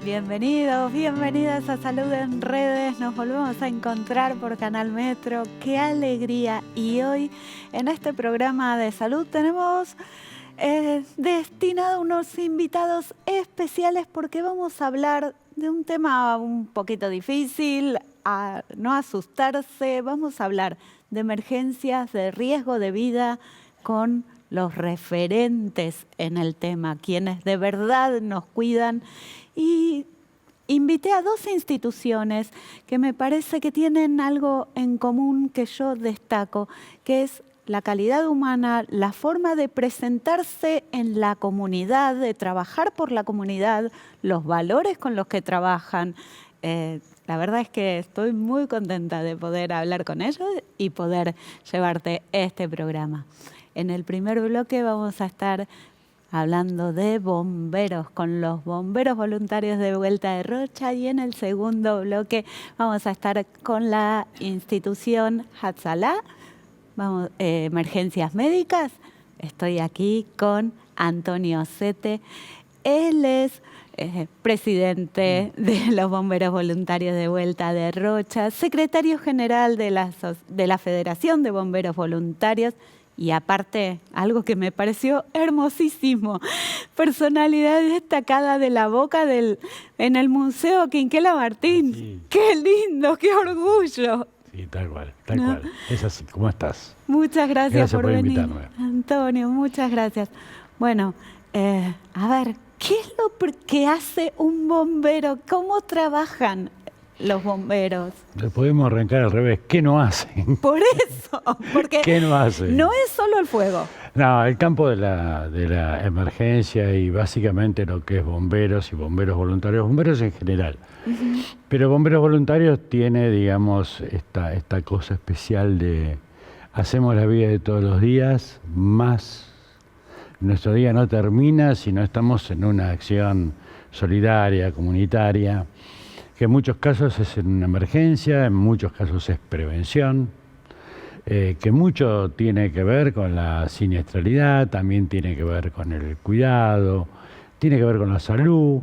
Bienvenidos, bienvenidas a Salud en Redes. Nos volvemos a encontrar por Canal Metro. ¡Qué alegría! Y hoy en este programa de salud tenemos destinado unos invitados especiales porque vamos a hablar de un tema un poquito difícil, a no asustarse. Vamos a hablar de emergencias, de riesgo de vida con los referentes en el tema, quienes de verdad nos cuidan. Y invité a dos instituciones que me parece que tienen algo en común que yo destaco, que es la calidad humana, la forma de presentarse en la comunidad, de trabajar por la comunidad, los valores con los que trabajan. La verdad es que estoy muy contenta de poder hablar con ellos y poder llevarte este programa. En el primer bloque vamos a estar hablando de bomberos, con los bomberos voluntarios de Vuelta de Rocha, y en el segundo bloque vamos a estar con la institución Hatzalah, emergencias médicas. Estoy aquí con Antonio Sete. Él es presidente de los bomberos voluntarios de Vuelta de Rocha, secretario general de la Federación de Bomberos Voluntarios. Y aparte, algo que me pareció hermosísimo, personalidad destacada de la Boca en el Museo Quinquela Martín. Sí. ¡Qué lindo, qué orgullo! Sí, tal cual, tal cual. Es así. ¿Cómo estás? Muchas gracias por venir, invitarme. Antonio, muchas gracias. Bueno, a ver, ¿qué es lo que hace un bombero? ¿Cómo trabajan los bomberos? Podemos arrancar al revés. ¿Qué no hacen? Por eso, porque ¿Qué no hacen? No es solo el fuego. No, el campo de la emergencia y básicamente lo que es bomberos y bomberos voluntarios, bomberos en general. Pero bomberos voluntarios tiene, digamos, esta cosa especial de hacemos la vida de todos los días, más nuestro día no termina si no estamos en una acción solidaria, comunitaria, que en muchos casos es en una emergencia, en muchos casos es prevención, que mucho tiene que ver con la siniestralidad, también tiene que ver con el cuidado, tiene que ver con la salud,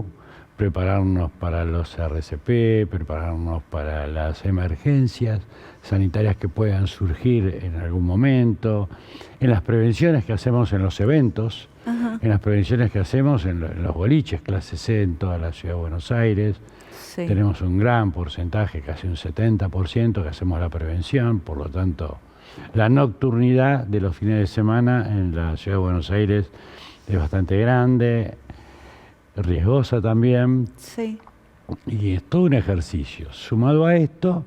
prepararnos para los RCP, prepararnos para las emergencias sanitarias que puedan surgir en algún momento, en las prevenciones que hacemos en los eventos, en las prevenciones que hacemos en los boliches, clase C en toda la ciudad de Buenos Aires. Sí. Tenemos un gran porcentaje, casi un 70%, que hacemos la prevención, por lo tanto, la nocturnidad de los fines de semana en la ciudad de Buenos Aires es bastante grande, riesgosa también, sí. Y es todo un ejercicio. Sumado a esto,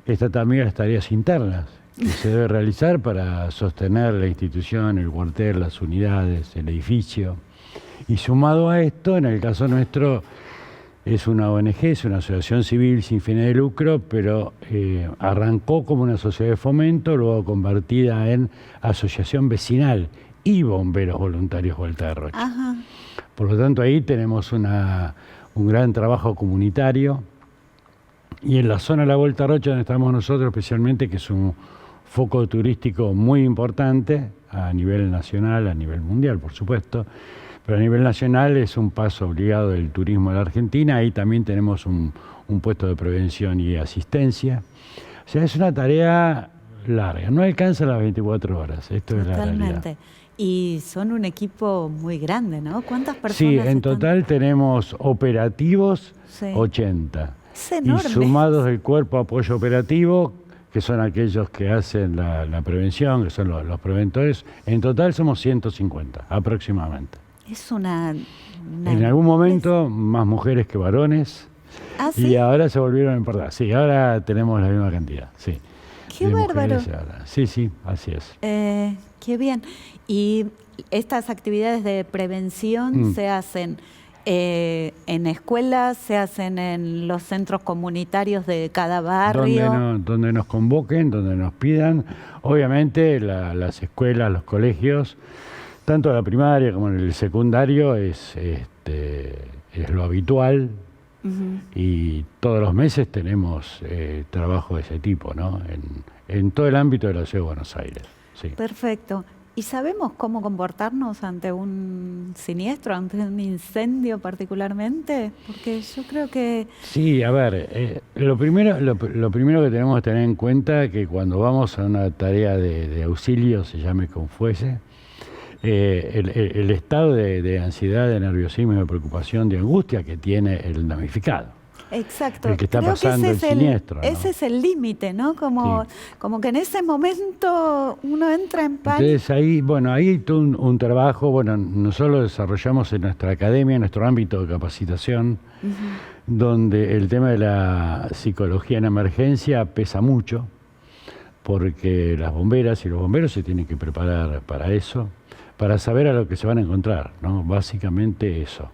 están también las tareas internas que se debe realizar para sostener la institución, el cuartel, las unidades, el edificio. Y sumado a esto, en el caso nuestro, es una ONG, es una asociación civil sin fines de lucro, pero arrancó como una sociedad de fomento, luego convertida en asociación vecinal y bomberos voluntarios Vuelta de Rocha. Ajá. Por lo tanto, ahí tenemos un gran trabajo comunitario. Y en la zona de la Vuelta de Rocha, donde estamos nosotros especialmente, que es un foco turístico muy importante a nivel nacional, a nivel mundial, por supuesto, pero a nivel nacional es un paso obligado del turismo de la Argentina. Ahí también tenemos un puesto de prevención y asistencia. O sea, es una tarea larga, no alcanza las 24 horas, esto es la realidad. Totalmente. Y son un equipo muy grande, ¿no? ¿Cuántas personas? Sí, en total tenemos operativos, sí. 80. Es enorme. Y sumados del cuerpo de apoyo operativo, que son aquellos que hacen la prevención, que son los preventores, en total somos 150 aproximadamente. Es una en algún momento más mujeres que varones. ¿Ah, sí? Y ahora se volvieron a importar. Sí, ahora tenemos la misma cantidad. Sí. ¡Qué bárbaro! Sí, sí, así es. Qué bien. Y estas actividades de prevención se hacen en escuelas, se hacen en los centros comunitarios de cada barrio. Donde nos convoquen, donde nos pidan. Obviamente las escuelas, los colegios, tanto la primaria como en el secundario es lo habitual. Y todos los meses tenemos trabajo de ese tipo, ¿no? En todo el ámbito de la ciudad de Buenos Aires. Sí. Perfecto. ¿Y sabemos cómo comportarnos ante un siniestro, ante un incendio particularmente? Porque yo creo que... Sí, a ver, lo primero que tenemos que tener en cuenta es que cuando vamos a una tarea de auxilio, se llame como fuese, el estado de ansiedad, de nerviosismo, de preocupación, de angustia que tiene el damnificado. Exacto. El que está Creo pasando que el siniestro, ¿no? ese es el límite, ¿no? Como que en ese momento uno entra en pánico. Entonces ahí hay todo un trabajo, bueno, nosotros lo desarrollamos en nuestra academia, en nuestro ámbito de capacitación, donde el tema de la psicología en emergencia pesa mucho, porque las bomberas y los bomberos se tienen que preparar para eso, para saber a lo que se van a encontrar, ¿no? Básicamente eso.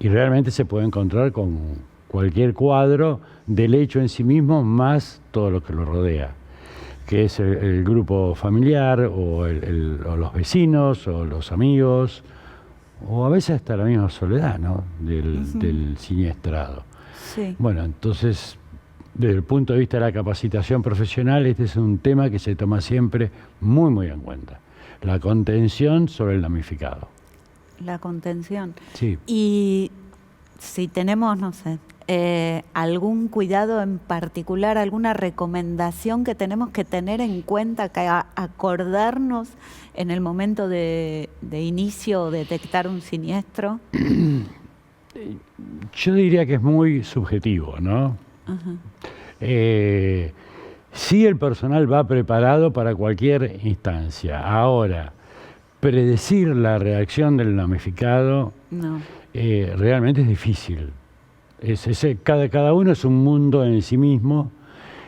Y realmente se puede encontrar con cualquier cuadro del hecho en sí mismo, más todo lo que lo rodea, que es el grupo familiar, o los vecinos, o los amigos, o a veces hasta la misma soledad, ¿no? del siniestrado. Sí. Bueno, entonces, desde el punto de vista de la capacitación profesional, este es un tema que se toma siempre muy, muy en cuenta. La contención sobre el damnificado. La contención. Sí. Y si tenemos, no sé, algún cuidado en particular, alguna recomendación que tenemos que tener en cuenta, que acordarnos en el momento de inicio o detectar un siniestro. Yo diría que es muy subjetivo, ¿no? Sí, el personal va preparado para cualquier instancia. Ahora, predecir la reacción del damnificado realmente es difícil. Cada uno es un mundo en sí mismo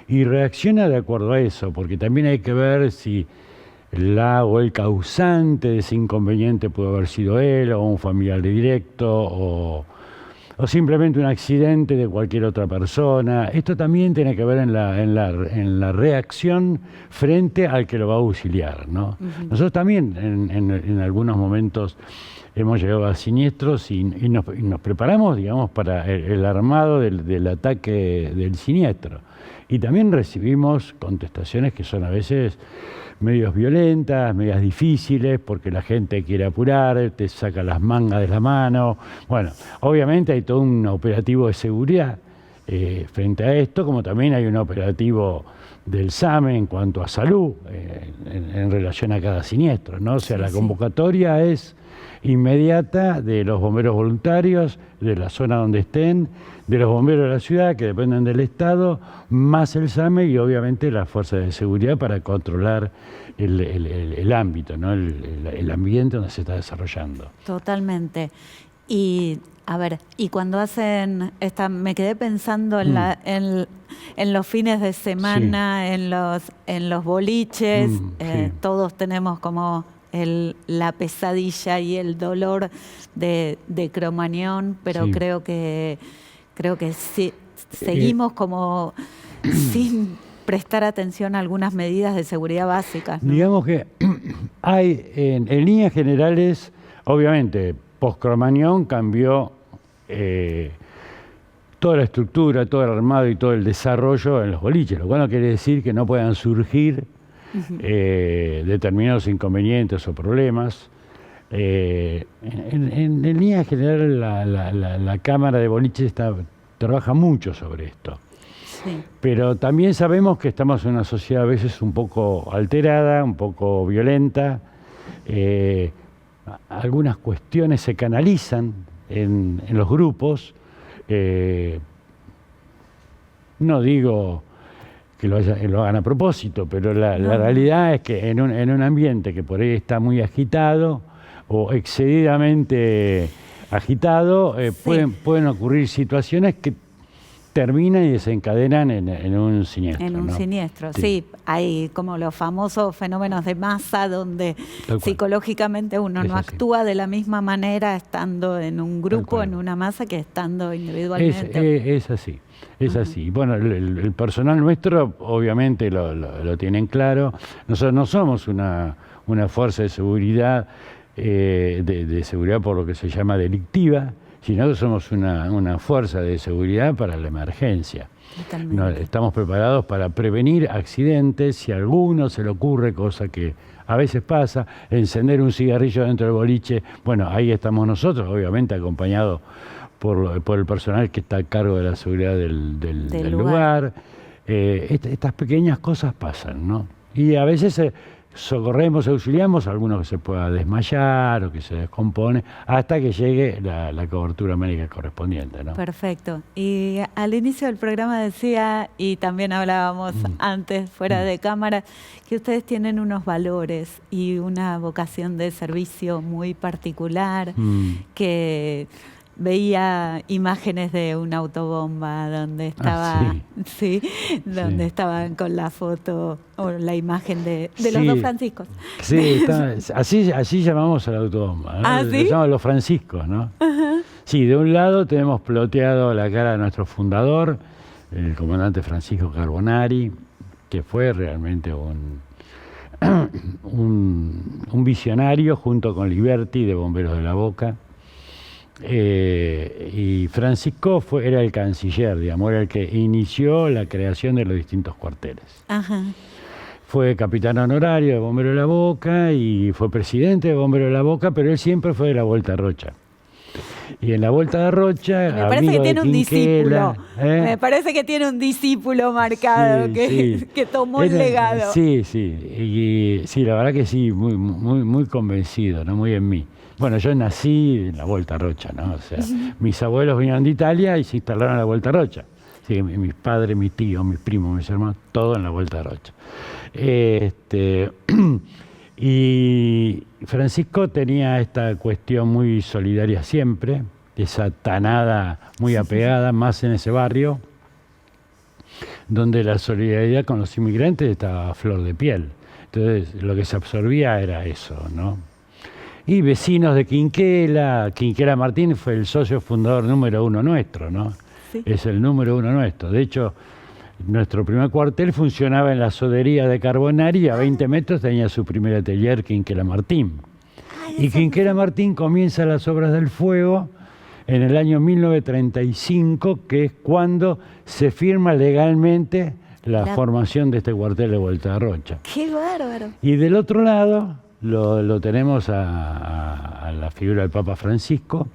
y reacciona de acuerdo a eso, porque también hay que ver si el causante de ese inconveniente puede haber sido él, o un familiar directo, o simplemente un accidente de cualquier otra persona. Esto también tiene que ver en la reacción frente al que lo va a auxiliar, ¿no? Nosotros también en algunos momentos hemos llegado a siniestros y nos preparamos, digamos, para el armado del ataque del siniestro. Y también recibimos contestaciones que son a veces medios violentas, medias difíciles, porque la gente quiere apurar, te saca las mangas de la mano. Bueno, obviamente hay todo un operativo de seguridad frente a esto, como también hay un operativo del SAME en cuanto a salud en relación a cada siniestro, ¿no? O sea, la convocatoria es inmediata de los bomberos voluntarios, de la zona donde estén, de los bomberos de la ciudad, que dependen del Estado, más el SAME y obviamente las fuerzas de seguridad para controlar el ámbito, ¿no? el ambiente donde se está desarrollando. Totalmente. Y a ver, y cuando hacen me quedé pensando en los fines de semana, en los boliches, todos tenemos como la pesadilla y el dolor de Cromañón, pero creo que sí, seguimos como sin prestar atención a algunas medidas de seguridad básicas, ¿no? Digamos que hay, en líneas generales, obviamente, post-Cromañón cambió toda la estructura, todo el armado y todo el desarrollo en los boliches, lo cual no quiere decir que no puedan surgir determinados inconvenientes o problemas. En línea general, la Cámara de Boliches trabaja mucho sobre esto. Sí. Pero también sabemos que estamos en una sociedad a veces un poco alterada, un poco violenta. Algunas cuestiones se canalizan en los grupos. No digo que lo hagan a propósito, pero la realidad es que en un ambiente que por ahí está muy agitado o excedidamente agitado, pueden ocurrir situaciones que terminan y desencadenan en un siniestro. En un siniestro, sí. Hay como los famosos fenómenos de masa donde psicológicamente uno no actúa de la misma manera estando en un grupo, en una masa, que estando individualmente. Es así. Es así. Bueno, el personal nuestro obviamente lo tienen claro. Nosotros no somos una fuerza de seguridad, de seguridad por lo que se llama delictiva, sino que somos una fuerza de seguridad para la emergencia. Estamos preparados para prevenir accidentes, si a alguno se le ocurre, cosa que a veces pasa, encender un cigarrillo dentro del boliche. Bueno, ahí estamos nosotros, obviamente acompañados por el personal que está a cargo de la seguridad del lugar. Estas pequeñas cosas pasan, ¿no? Y a veces socorremos, auxiliamos a algunos que se pueda desmayar o que se descompone, hasta que llegue la cobertura médica correspondiente, ¿no? Perfecto. Y al inicio del programa decía, y también hablábamos antes, fuera de cámara, que ustedes tienen unos valores y una vocación de servicio muy particular, que veía imágenes de una autobomba donde estaba, donde estaban con la foto o la imagen de los dos Franciscos. Sí, así llamamos a la autobomba, ¿no? ¿Sí? Llamamos los Franciscos, ¿no? Sí, de un lado tenemos ploteado la cara de nuestro fundador, el comandante Francisco Carbonari, que fue realmente un visionario junto con Liberty de Bomberos de la Boca. Y Francisco era el canciller, digamos, era el que inició la creación de los distintos cuarteles. Fue capitán honorario de Bomberos de la Boca y fue presidente de Bomberos de la Boca, pero él siempre fue de la Vuelta a Rocha. Y en la Vuelta de Rocha, me parece que tiene un discípulo. Me parece que tiene un discípulo marcado que tomó el legado. Sí, la verdad que sí, muy convencido, ¿no? Muy en mí. Bueno, yo nací en la Vuelta a Rocha, ¿no? O sea, mis abuelos vinieron de Italia y se instalaron en la Vuelta a Rocha. Así que mis padres, mis tíos, mis primos, mis hermanos, todo en la Vuelta a Rocha. Y Francisco tenía esta cuestión muy solidaria siempre, esa tanada muy apegada, más en ese barrio, donde la solidaridad con los inmigrantes estaba a flor de piel. Entonces, lo que se absorbía era eso, ¿no? Y vecinos de Quinquela Martín fue el socio fundador número 1 nuestro, ¿no? Sí. Es el número 1 nuestro. De hecho, nuestro primer cuartel funcionaba en la sodería de Carbonari y a 20 metros tenía su primer atelier Quinquela Martín. Y Quinquela Martín comienza las obras del fuego en el año 1935, que es cuando se firma legalmente la formación de este cuartel de Vuelta a Rocha. ¡Qué bárbaro! Y del otro lado lo tenemos a la figura del Papa Francisco,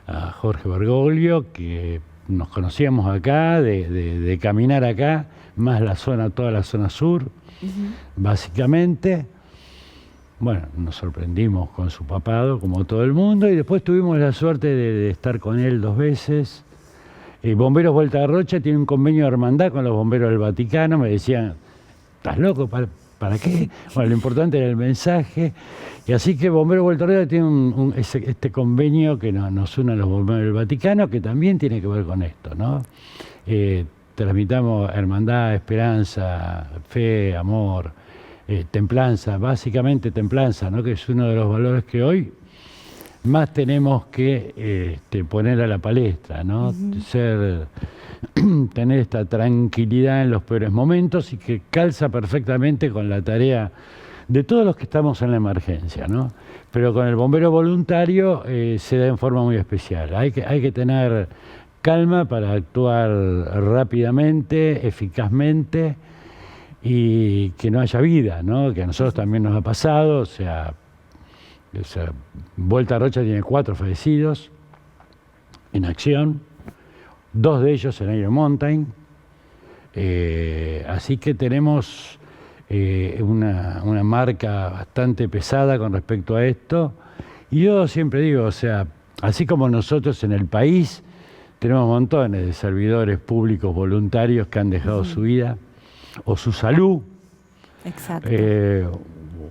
a Jorge Bergoglio, que nos conocíamos acá, de caminar acá, más toda la zona sur, básicamente. Bueno, nos sorprendimos con su papado, como todo el mundo, y después tuvimos la suerte de estar con él 2 veces. Bomberos Vuelta a Rocha tiene un convenio de hermandad con los bomberos del Vaticano. Me decían, ¿estás loco? ¿Para qué? Bueno, lo importante era el mensaje. Y así que Bomberos Vuelta a Rocha tiene este convenio que nos une a los bomberos del Vaticano, que también tiene que ver con esto, ¿no? Transmitamos hermandad, esperanza, fe, amor, templanza, básicamente templanza, ¿no? Que es uno de los valores que hoy más tenemos que poner a la palestra, ¿no? Tener esta tranquilidad en los peores momentos y que calza perfectamente con la tarea de todos los que estamos en la emergencia, ¿no? Pero con el bombero voluntario se da en forma muy especial. Hay que tener calma para actuar rápidamente, eficazmente y que no haya vida, ¿no? Que a nosotros también nos ha pasado, o sea, Vuelta a Rocha tiene 4 fallecidos en acción, 2 de ellos en Iron Mountain, así que tenemos una marca bastante pesada con respecto a esto. Y yo siempre digo, o sea, así como nosotros en el país tenemos montones de servidores públicos voluntarios que han dejado su vida o su salud,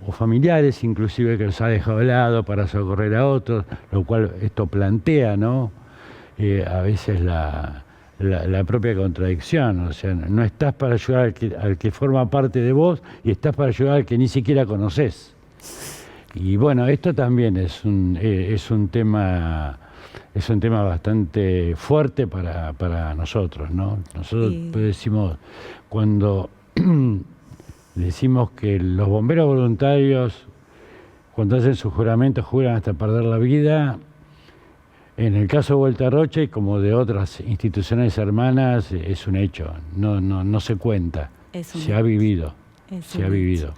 o familiares inclusive que los ha dejado de lado para socorrer a otros, lo cual esto plantea, ¿no? A veces la propia contradicción, o sea, no estás para ayudar al que forma parte de vos y estás para ayudar al que ni siquiera conoces. Y bueno, esto también es un tema bastante fuerte para nosotros, ¿no? Nosotros decimos, cuando decimos que los bomberos voluntarios, cuando hacen su juramento, juran hasta perder la vida, En el caso de Vuelta Roche, como de otras instituciones hermanas, es un hecho, no se cuenta, se ha vivido, se ha vivido.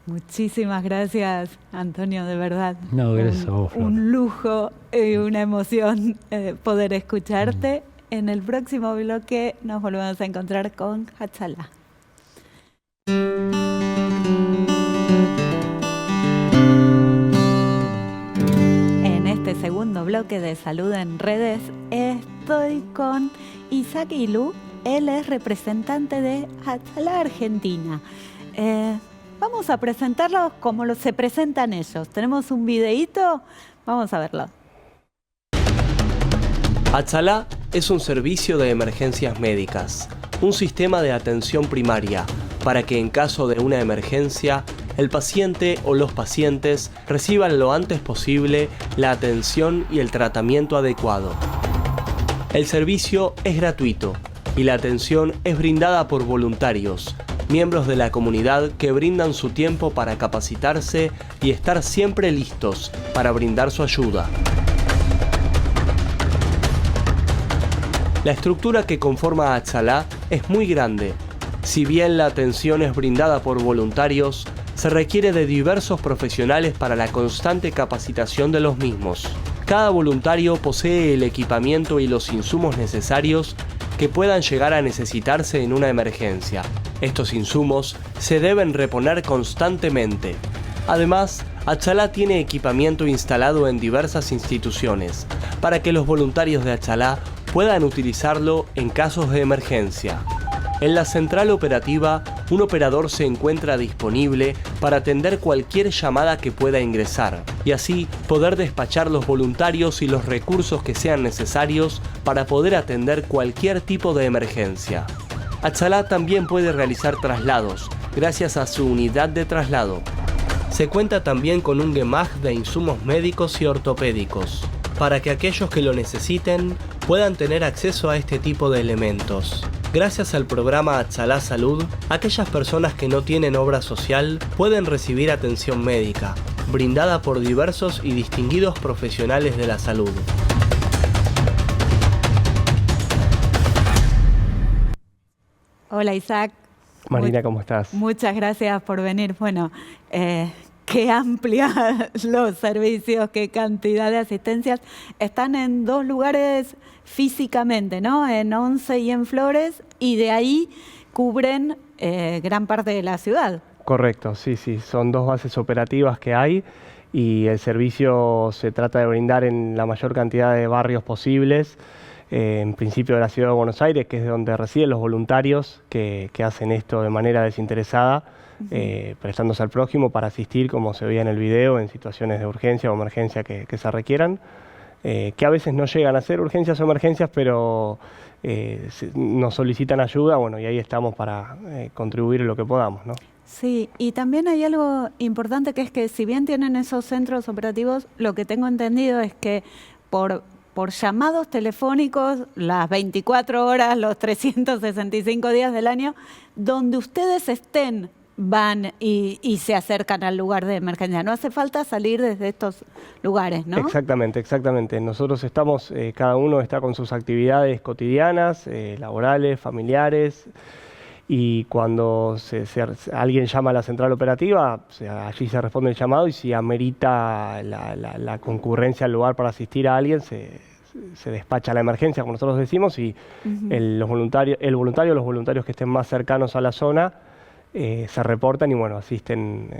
Muchísimas gracias, Antonio, de verdad. No, gracias a vos, Flor. Un lujo y una emoción poder escucharte. En el próximo bloque nos volvemos a encontrar con Hatzalah. En este segundo bloque de Salud en Redes estoy con Isaac Ilú. Él es representante de Hatzalah Argentina. Vamos a presentarlos como se presentan ellos. Tenemos un videíto, vamos a verlo. Hatzalah es un servicio de emergencias médicas, un sistema de atención primaria para que en caso de una emergencia, el paciente o los pacientes reciban lo antes posible la atención y el tratamiento adecuado. El servicio es gratuito y la atención es brindada por voluntarios, miembros de la comunidad que brindan su tiempo para capacitarse y estar siempre listos para brindar su ayuda. La estructura que conforma a Hatzalah es muy grande. Si bien la atención es brindada por voluntarios, se requiere de diversos profesionales para la constante capacitación de los mismos. Cada voluntario posee el equipamiento y los insumos necesarios que puedan llegar a necesitarse en una emergencia. Estos insumos se deben reponer constantemente. Además, Hatzalah tiene equipamiento instalado en diversas instituciones para que los voluntarios de Hatzalah puedan utilizarlo en casos de emergencia. En la central operativa, un operador se encuentra disponible para atender cualquier llamada que pueda ingresar y así poder despachar los voluntarios y los recursos que sean necesarios para poder atender cualquier tipo de emergencia. Hatzalah también puede realizar traslados gracias a su unidad de traslado. Se cuenta también con un gemaj de insumos médicos y ortopédicos, para que aquellos que lo necesiten puedan tener acceso a este tipo de elementos. Gracias al programa Hatzalah Salud, aquellas personas que no tienen obra social pueden recibir atención médica, brindada por diversos y distinguidos profesionales de la salud. Hola, Isaac. Marina, ¿cómo estás? Muchas gracias por venir. Bueno, qué amplia los servicios, qué cantidad de asistencias. Están en 2 lugares físicamente, ¿no? En Once y en Flores, y de ahí cubren gran parte de la ciudad. Correcto, sí, son 2 bases operativas que hay y el servicio se trata de brindar en la mayor cantidad de barrios posibles, en principio de la ciudad de Buenos Aires, que es donde residen los voluntarios que hacen esto de manera desinteresada, prestándose al prójimo para asistir, como se veía en el video, en situaciones de urgencia o emergencia que se requieran, que a veces no llegan a ser urgencias o emergencias, pero nos solicitan ayuda, bueno, y ahí estamos para contribuir en lo que podamos, ¿no? Sí, y también hay algo importante, que es que si bien tienen esos centros operativos, lo que tengo entendido es que por llamados telefónicos, las 24 horas, los 365 días del año, donde ustedes estén, van y se acercan al lugar de emergencia. No hace falta salir desde estos lugares, ¿no? Exactamente. Nosotros estamos, cada uno está con sus actividades cotidianas, laborales, familiares, y cuando alguien llama a la central operativa, allí se responde el llamado, y si amerita la concurrencia al lugar para asistir a alguien, se despacha la emergencia, como nosotros decimos, y el voluntario o los voluntarios que estén más cercanos a la zona se reportan y bueno, asisten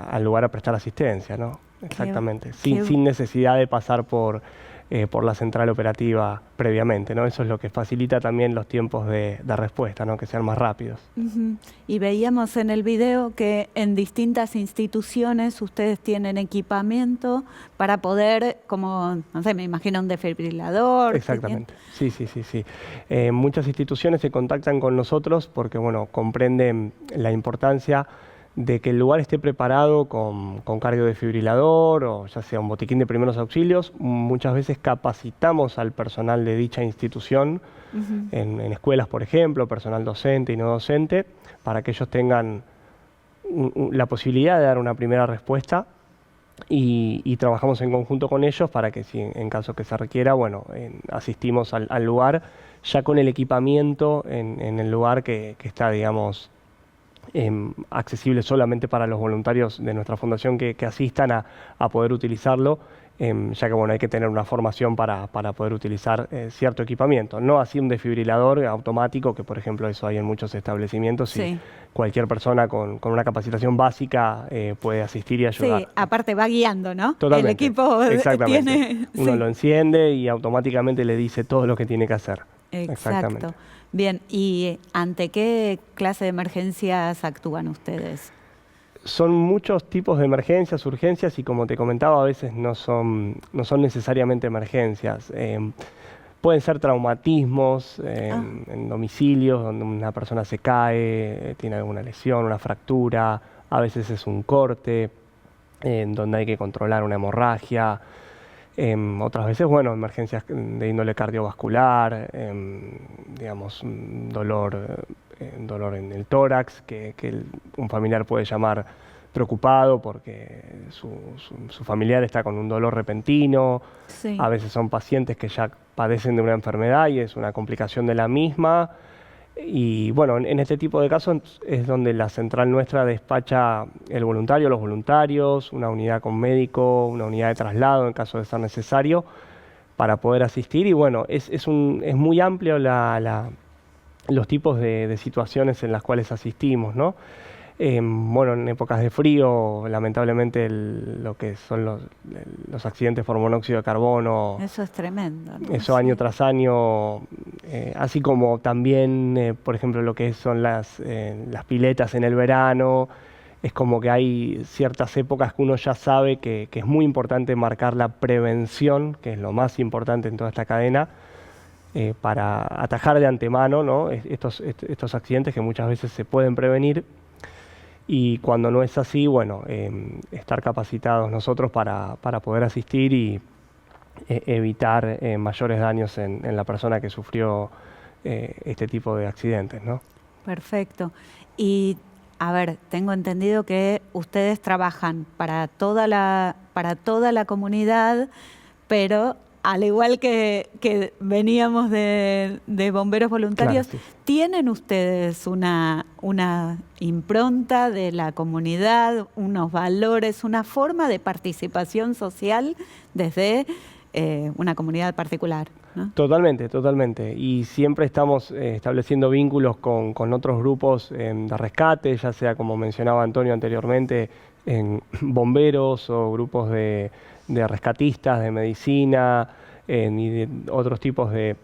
al lugar a prestar asistencia, ¿no? Exactamente, sin necesidad de pasar por la central operativa previamente, ¿no? Eso es lo que facilita también los tiempos de respuesta, ¿no? Que sean más rápidos. Y veíamos en el video que en distintas instituciones ustedes tienen equipamiento para poder, como, no sé, me imagino un desfibrilador. Exactamente, sí. Muchas instituciones se contactan con nosotros porque, bueno, comprenden la importancia de que el lugar esté preparado con cardiodesfibrilador o ya sea un botiquín de primeros auxilios. Muchas veces capacitamos al personal de dicha institución, en escuelas, por ejemplo, personal docente y no docente, para que ellos tengan la posibilidad de dar una primera respuesta y trabajamos en conjunto con ellos para que si en caso que se requiera, bueno, asistimos al lugar ya con el equipamiento en el lugar que está, digamos, accesible solamente para los voluntarios de nuestra fundación que asistan a poder utilizarlo, ya que bueno, hay que tener una formación para poder utilizar cierto equipamiento. No así un desfibrilador automático, que por ejemplo eso hay en muchos establecimientos y Sí. cualquier persona con una capacitación básica puede asistir y ayudar. Sí, aparte va guiando, ¿no? Totalmente. El equipo Exactamente. tiene... Uno sí. lo enciende y automáticamente le dice todo lo que tiene que hacer. Exacto. Bien, ¿y ante qué clase de emergencias actúan ustedes? Son muchos tipos de emergencias, urgencias, y como te comentaba, a veces no son necesariamente emergencias. Pueden ser traumatismos en domicilios, donde una persona se cae, tiene alguna lesión, una fractura, a veces es un corte, donde hay que controlar una hemorragia. Otras veces, bueno, emergencias de índole cardiovascular, digamos, un dolor en el tórax, que un familiar puede llamar preocupado porque su familiar está con un dolor repentino. Sí. A veces son pacientes que ya padecen de una enfermedad y es una complicación de la misma. Y bueno, en este tipo de casos es donde la central nuestra despacha el voluntario, los voluntarios, una unidad con médico, una unidad de traslado en caso de ser necesario para poder asistir. Y bueno, es muy amplio los tipos de situaciones en las cuales asistimos, ¿no? Bueno, en épocas de frío, lamentablemente lo que son los accidentes por monóxido de carbono, Eso es tremendo, ¿no? eso año tras año, así como también, por ejemplo, lo que son las piletas en el verano. Es como que hay ciertas épocas que uno ya sabe que es muy importante marcar la prevención, que es lo más importante en toda esta cadena, para atajar de antemano, ¿no? estos accidentes que muchas veces se pueden prevenir. Y cuando no es así, bueno, estar capacitados nosotros para poder asistir y evitar mayores daños en la persona que sufrió este tipo de accidentes, ¿no? Perfecto. Y, a ver, tengo entendido que ustedes trabajan para toda la comunidad, pero al igual que veníamos de bomberos voluntarios, Claro, sí. ¿tienen ustedes una impronta de la comunidad, unos valores, una forma de participación social desde una comunidad particular, ¿no? Totalmente, totalmente. Y siempre estamos estableciendo vínculos con otros grupos de rescate, ya sea, como mencionaba Antonio anteriormente, en bomberos o grupos de rescatistas, de medicina, y de otros tipos de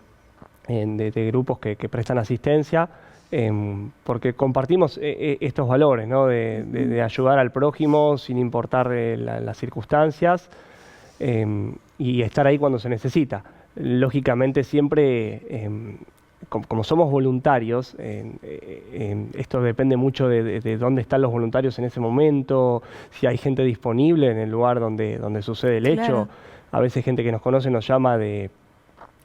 grupos que prestan asistencia, porque compartimos estos valores, ¿no? de ayudar al prójimo sin importar las circunstancias, y estar ahí cuando se necesita. Lógicamente siempre, como somos voluntarios, esto depende mucho de dónde están los voluntarios en ese momento, si hay gente disponible en el lugar donde sucede el hecho. Claro. A veces gente que nos conoce nos llama de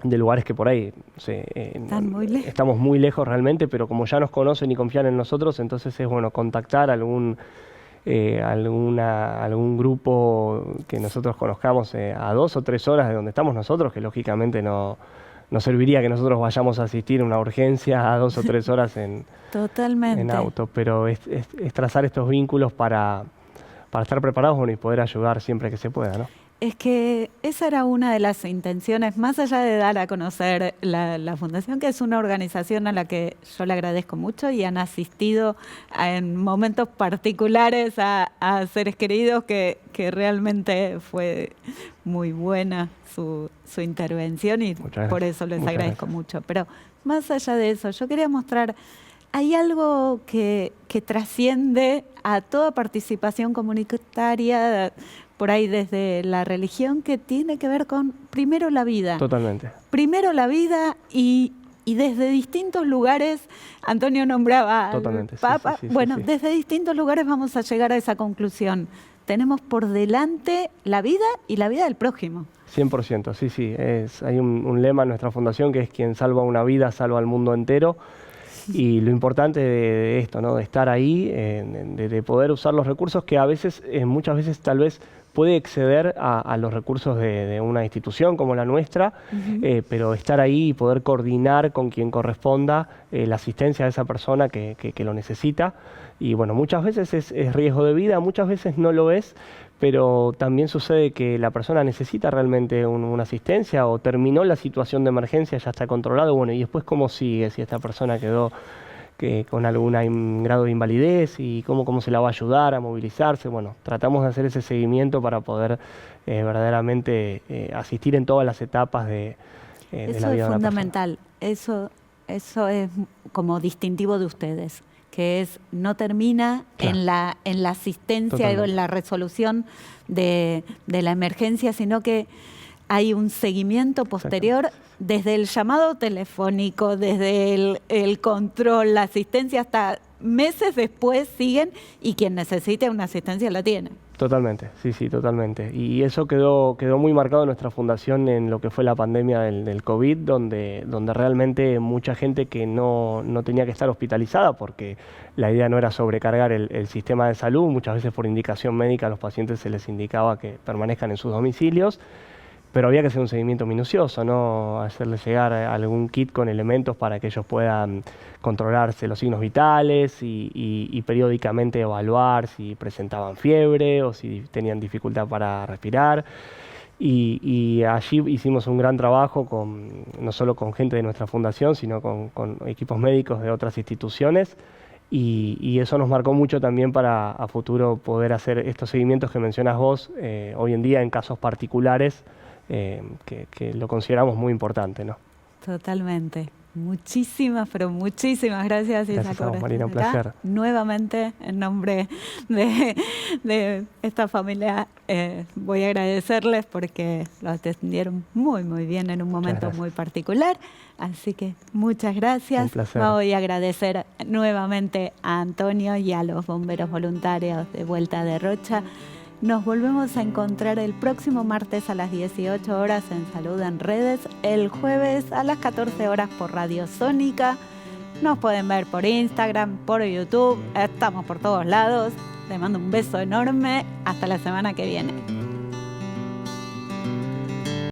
lugares que por ahí Están muy lejos. estamos muy lejos realmente, pero como ya nos conocen y confían en nosotros, entonces es bueno contactar algún grupo que nosotros conozcamos a 2 o 3 horas de donde estamos nosotros, que lógicamente no serviría que nosotros vayamos a asistir a una urgencia a 2 o 3 horas Totalmente. en auto, pero es trazar estos vínculos para estar preparados, bueno, y poder ayudar siempre que se pueda, ¿no? Es que esa era una de las intenciones, más allá de dar a conocer la Fundación, que es una organización a la que yo le agradezco mucho y han asistido en momentos particulares a seres queridos que realmente fue muy buena su intervención y Muchas por gracias. eso les Muchas agradezco gracias. mucho. Pero más allá de eso, yo quería mostrar, hay algo que trasciende a toda participación comunitaria, por ahí desde la religión, que tiene que ver con primero la vida. Totalmente. Primero la vida y desde distintos lugares, Antonio nombraba al Totalmente, sí, Papa, sí, sí, bueno, sí. desde distintos lugares vamos a llegar a esa conclusión. Tenemos por delante la vida y la vida del prójimo. 100%, sí, sí. Hay un lema en nuestra fundación que es: quien salva una vida, salva al mundo entero. Y lo importante de esto, ¿no? De estar ahí, de poder usar los recursos que a veces, muchas veces tal vez puede exceder a los recursos de una institución como la nuestra, pero estar ahí y poder coordinar con quien corresponda la asistencia a esa persona que lo necesita. Y bueno, muchas veces es riesgo de vida, muchas veces no lo es, pero también sucede que la persona necesita realmente una asistencia o terminó la situación de emergencia, ya está controlado, bueno, y después cómo sigue, si esta persona quedó con algún grado de invalidez y cómo se la va a ayudar a movilizarse. Bueno, tratamos de hacer ese seguimiento para poder verdaderamente asistir en todas las etapas de la vida de una persona. Eso es fundamental, eso es como distintivo de ustedes, que es no termina en la asistencia o en la resolución de la emergencia, sino que hay un seguimiento posterior desde el llamado telefónico, desde el control, la asistencia, hasta meses después siguen, y quien necesite una asistencia la tiene. Totalmente, sí, totalmente. Y eso quedó muy marcado en nuestra fundación en lo que fue la pandemia del COVID, donde realmente mucha gente que no tenía que estar hospitalizada, porque la idea no era sobrecargar el sistema de salud. Muchas veces por indicación médica a los pacientes se les indicaba que permanezcan en sus domicilios, pero había que hacer un seguimiento minucioso, ¿no? Hacerles llegar algún kit con elementos para que ellos puedan controlarse los signos vitales y periódicamente evaluar si presentaban fiebre o si tenían dificultad para respirar. Y allí hicimos un gran trabajo no solo con gente de nuestra fundación, sino con equipos médicos de otras instituciones. Y eso nos marcó mucho también para a futuro poder hacer estos seguimientos que mencionas vos hoy en día en casos particulares, que lo consideramos muy importante, ¿no? Totalmente. Muchísimas, pero muchísimas gracias, Isaac. Gracias a vos, Marina, un placer. Nuevamente, en nombre de esta familia, voy a agradecerles porque lo atendieron muy, muy bien en un momento muy particular. Así que muchas gracias. Un placer. Voy a agradecer nuevamente a Antonio y a los bomberos voluntarios de Vuelta de Rocha. Nos volvemos a encontrar el próximo martes a las 18 horas en Salud en Redes, el jueves a las 14 horas por Radio Sónica. Nos pueden ver por Instagram, por YouTube, estamos por todos lados. Les mando un beso enorme, hasta la semana que viene.